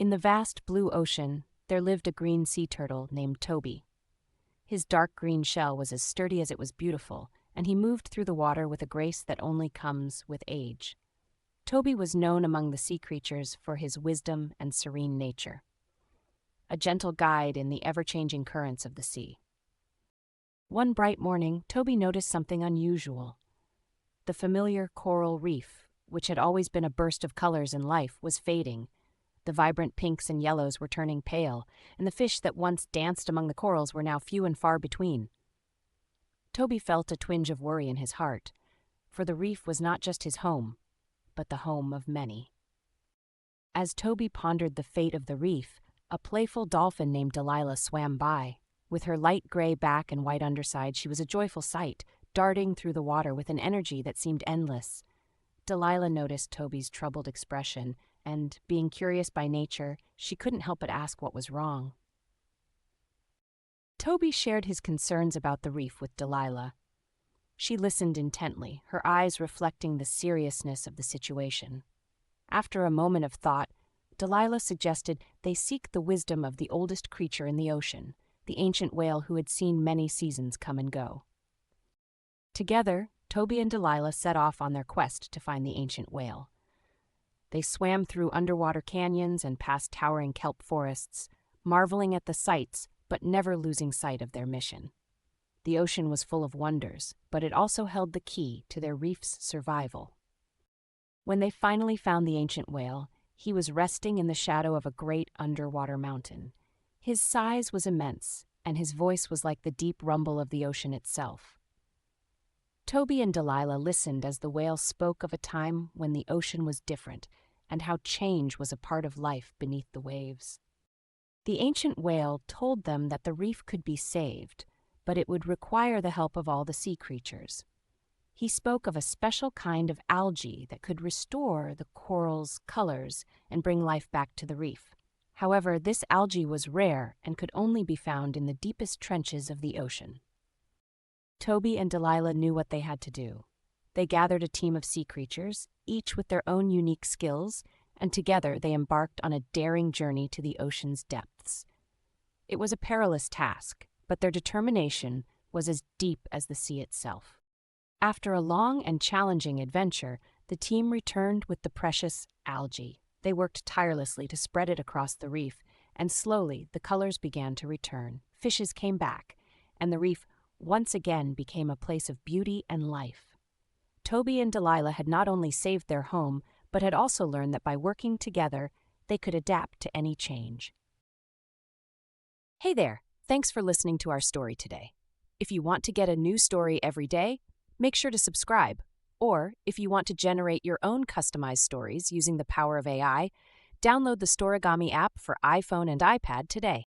In the vast blue ocean, there lived a green sea turtle named Toby. His dark green shell was as sturdy as it was beautiful, and he moved through the water with a grace that only comes with age. Toby was known among the sea creatures for his wisdom and serene nature, a gentle guide in the ever-changing currents of the sea. One bright morning, Toby noticed something unusual. The familiar coral reef, which had always been a burst of colors and life, was fading. The vibrant pinks and yellows were turning pale, and the fish that once danced among the corals were now few and far between. Toby felt a twinge of worry in his heart, for the reef was not just his home, but the home of many. As Toby pondered the fate of the reef, a playful dolphin named Delilah swam by. With her light gray back and white underside, she was a joyful sight, darting through the water with an energy that seemed endless. Delilah noticed Toby's troubled expression, and, being curious by nature, she couldn't help but ask what was wrong. Toby shared his concerns about the reef with Delilah. She listened intently, her eyes reflecting the seriousness of the situation. After a moment of thought, Delilah suggested they seek the wisdom of the oldest creature in the ocean, the ancient whale who had seen many seasons come and go. Together, Toby and Delilah set off on their quest to find the ancient whale. They swam through underwater canyons and past towering kelp forests, marveling at the sights but never losing sight of their mission. The ocean was full of wonders, but it also held the key to their reef's survival. When they finally found the ancient whale, he was resting in the shadow of a great underwater mountain. His size was immense, and his voice was like the deep rumble of the ocean itself. Toby and Delilah listened as the whale spoke of a time when the ocean was different and how change was a part of life beneath the waves. The ancient whale told them that the reef could be saved, but it would require the help of all the sea creatures. He spoke of a special kind of algae that could restore the coral's colors and bring life back to the reef. However, this algae was rare and could only be found in the deepest trenches of the ocean. Toby and Delilah knew what they had to do. They gathered a team of sea creatures, each with their own unique skills, and together they embarked on a daring journey to the ocean's depths. It was a perilous task, but their determination was as deep as the sea itself. After a long and challenging adventure, the team returned with the precious algae. They worked tirelessly to spread it across the reef, and slowly the colors began to return. Fishes came back, and the reef once again became a place of beauty and life. Toby and Delilah had not only saved their home, but had also learned that by working together, they could adapt to any change. Hey there, thanks for listening to our story today. If you want to get a new story every day, make sure to subscribe. Or, if you want to generate your own customized stories using the power of AI, download the Storigami app for iPhone and iPad today.